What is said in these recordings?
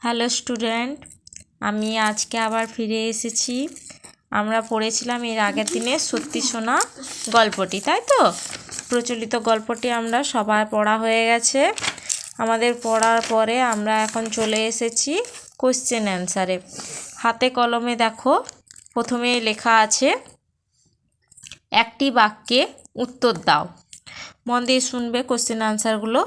Hello student, আমি আজকে আবার ফিরে এসেছি। আমরা পড়েছিলাম এর আগের দিনে সত্যি শোনা গল্পটি, তাই তো? প্রচলিত গল্পটি আমরা সবার পড়া হয়ে গেছে। আমাদের পড়ার পরে আমরা এখন চলে এসেছি কোশ্চেন অ্যান্সারে। হাতে কলমে দেখো, প্রথমেই লেখা আছে একটি বাক্যে উত্তর দাও। মন দিয়ে শুনবে কোশ্চেন অ্যান্সারগুলো।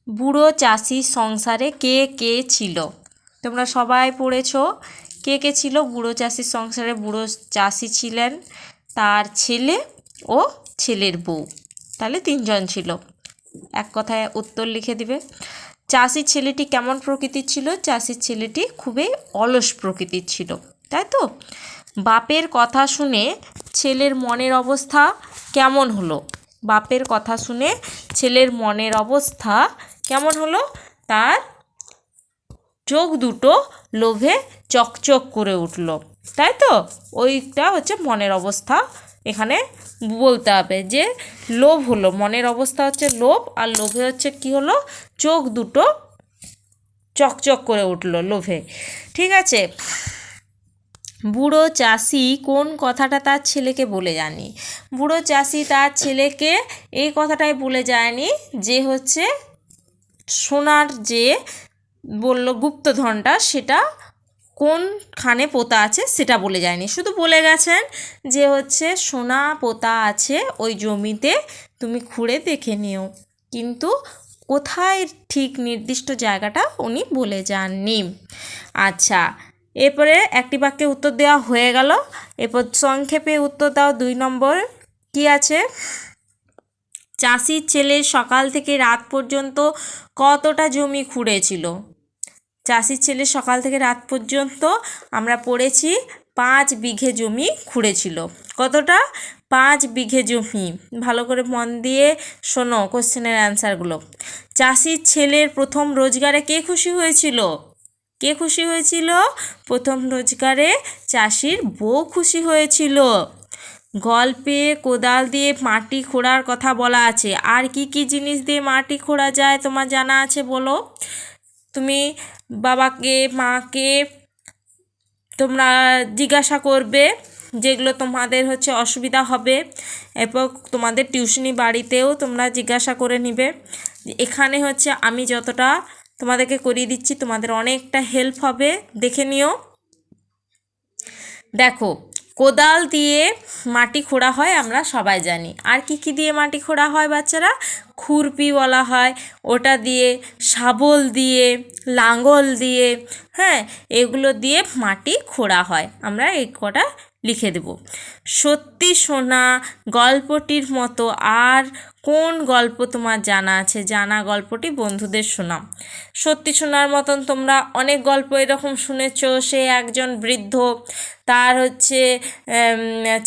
বুড়ো চাষির সংসারে কে কে ছিল? তোমরা সবাই পড়েছো কে কে ছিল বুড়ো চাষির সংসারে। বুড়ো চাষি ছিলেন, তার ছেলে ও ছেলের বউ, তাহলে তিনজন ছিল। এক কথায় উত্তর লিখে দিবে। চাষির ছেলেটি কেমন প্রকৃতির ছিল? চাষির ছেলেটি খুবই অলস প্রকৃতির ছিল, তাই তো? বাপের কথা শুনে ছেলের মনের অবস্থা কেমন হলো? বাপের কথা শুনে ছেলের মনের অবস্থা কেমন হলো? তার চোখ দুটো লোভে চকচক করে উঠল, তাই তো? ওইটা হচ্ছে মনের অবস্থা। এখানে বলতে হবে যে লোভ হলো, মনের অবস্থা হচ্ছে লোভ, আর লোভে হচ্ছে কি হলো? চোখ দুটো চকচক করে উঠল লোভে। ঠিক আছে। বুড়ো চাষি কোন কথাটা তার ছেলেকে বলে যায়নি? বুড়ো চাষি তার ছেলেকে এই কথাটাই বলে যায়নি যে হচ্ছে সোনার যে বলল গুপ্তধনটা, সেটা কোনখানে পোতা আছে সেটা বলে যায়নি। শুধু বলে গেছেন যে হচ্ছে সোনা পোতা আছে ওই জমিতে, তুমি খুঁড়ে দেখে নিও, কিন্তু কোথায় ঠিক নির্দিষ্ট জায়গাটা উনি বলে যাননি। আচ্ছা, এরপরে একটি বাক্যে উত্তর দেওয়া হয়ে গেল। এরপর সংক্ষেপে উত্তর দাও 2 নম্বর। কি আছে? চাষির ছেলে সকাল থেকে রাত পর্যন্ত কতটা জমি খুঁড়েছিল? চাষির ছেলে সকাল থেকে রাত পর্যন্ত আমরা পড়েছি 5 বিঘে জমি খুঁড়েছিল। কতটা? 5 বিঘে জমি। ভালো করে মন দিয়ে শোনো কোশ্চেনের অ্যান্সারগুলো। চাষির ছেলের প্রথম রোজগারে কে খুশি হয়েছিল? কে খুশি হয়েছিল? প্রথম রোজগারে চাষির বউ খুশি হয়েছিল। গল্পে কোদাল দিয়ে মাটি খোঁড়ার কথা বলা আছে। আর কি কি জিনিস দিয়ে মাটি খোঁড়া যায় তোমার জানা আছে বলো? তুমি বাবাকে মাকে তোমরা জিজ্ঞাসা করবে, যেগুলো তোমাদের হচ্ছে অসুবিধা হবে। এরপর তোমাদের টিউশনি বাড়িতেও তোমরা জিজ্ঞাসা করে নিবে। এখানে হচ্ছে আমি যতটা তোমাদেরকে করিয়ে দিচ্ছি, তোমাদের অনেকটা হেল্প হবে, দেখে নিও। দেখো, কোদাল দিয়ে মাটি খোঁড়া হয় আমরা সবাই জানি। আর কি কি দিয়ে মাটি খোঁড়া হয় বাচ্চারা? খুরপি বলা হয় ওটা দিয়ে, শাবল দিয়ে, লাঙল দিয়ে, হ্যাঁ, এগুলো দিয়ে মাটি খোঁড়া হয়। আমরা এই কটা লিখে দেব। সত্যি শোনা গল্পটির মতো আর কোন গল্প তোমার জানা আছে? জানা গল্পটি বন্ধুদের শোনাও। সত্যি শোনার মতন তোমরা অনেক গল্প এরকম শুনেছো। সে একজন বৃদ্ধ, তার হচ্ছে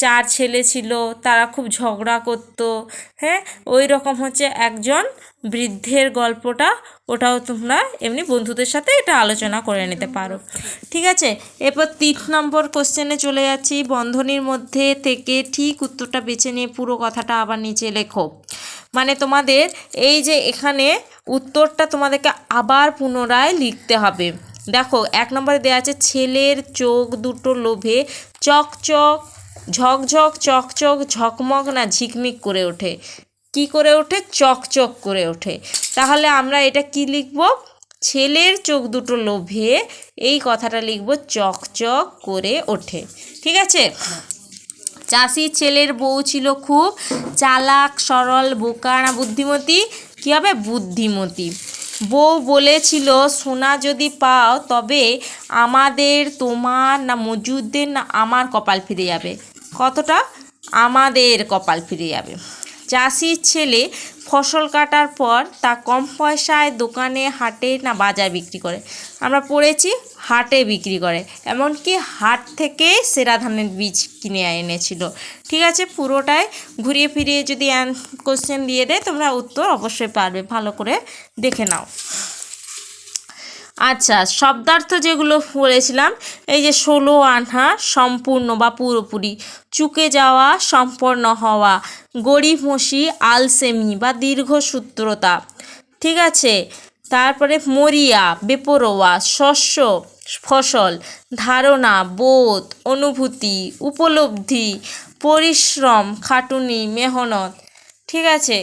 4 ছেলে ছিল, তারা খুব ঝগড়া করতো, হ্যাঁ, ওই রকম হচ্ছে একজন বৃদ্ধের গল্পটা। ওটাও তোমরা এমনি বন্ধুদের সাথে এটা আলোচনা করে নিতে পারো। ঠিক আছে। এরপর 3 নম্বর কোশ্চেনে চলে যাচ্ছি। বন্ধনীর মধ্যে থেকে ঠিক উত্তরটা বেছে নিয়ে পুরো কথাটা আবার নিচে লেখো। মানে তোমাদের এই যে এখানে উত্তরটা তোমাদেরকে আবার পুনরায় লিখতে হবে। দেখো, 1 নম্বরে দেওয়া আছে ছেলের চোখ দুটো লোভে চকচক ঝকঝক চকচক ঝকমক না ঝিকমিক করে ওঠে। কি করে ওঠে? চকচক করে ওঠে। তাহলে আমরা এটা কি লিখব? ছেলের চোখ দুটো লোভে এই কথাটা লিখব চকচক করে ওঠে। ঠিক আছে। চাষির ছেলের বউ ছিল খুব চালাক, সরল, বোকা না বুদ্ধিমতী? কী হবে? বুদ্ধিমতী। বউ বলেছিল সোনা যদি পাও তবে আমাদের, তোমার না মজুরদের না আমার কপাল ফিরে যাবে। কতটা? আমাদের কপাল ফিরে যাবে। চাষির ছেলে ফসল কাটার পর তা কম পয়সায় দোকানে, হাটে না বাজার বিক্রি করে? আমরা পড়েছি হাটে বিক্রি করে, এমনকি হাট থেকে সেরা ধানের বীজ কিনে এনেছিল। ঠিক আছে। পুরোটাই ঘুরিয়ে ফিরিয়ে যদি কোশ্চেন দিয়ে দেয় তোমরা উত্তর অবশ্যই পারবে, ভালো করে দেখে নাও। আচ্ছা, শব্দার্থ যেগুলো বলেছিলাম, এই যে 16 আনা সম্পূর্ণ বা পুরোপুরি, চুকে যাওয়া সম্পন্ন হওয়া, গড়িমসি আলসেমি বা দীর্ঘসূত্রতা। ঠিক আছে। তারপরে মরিয়া, বেপরোয়া, শস্য, ফসল, ধারণা, বোধ, অনুভূতি, উপলব্ধি, পরিশ্রম, খাটুনি, মেহনত। ঠিক আছে,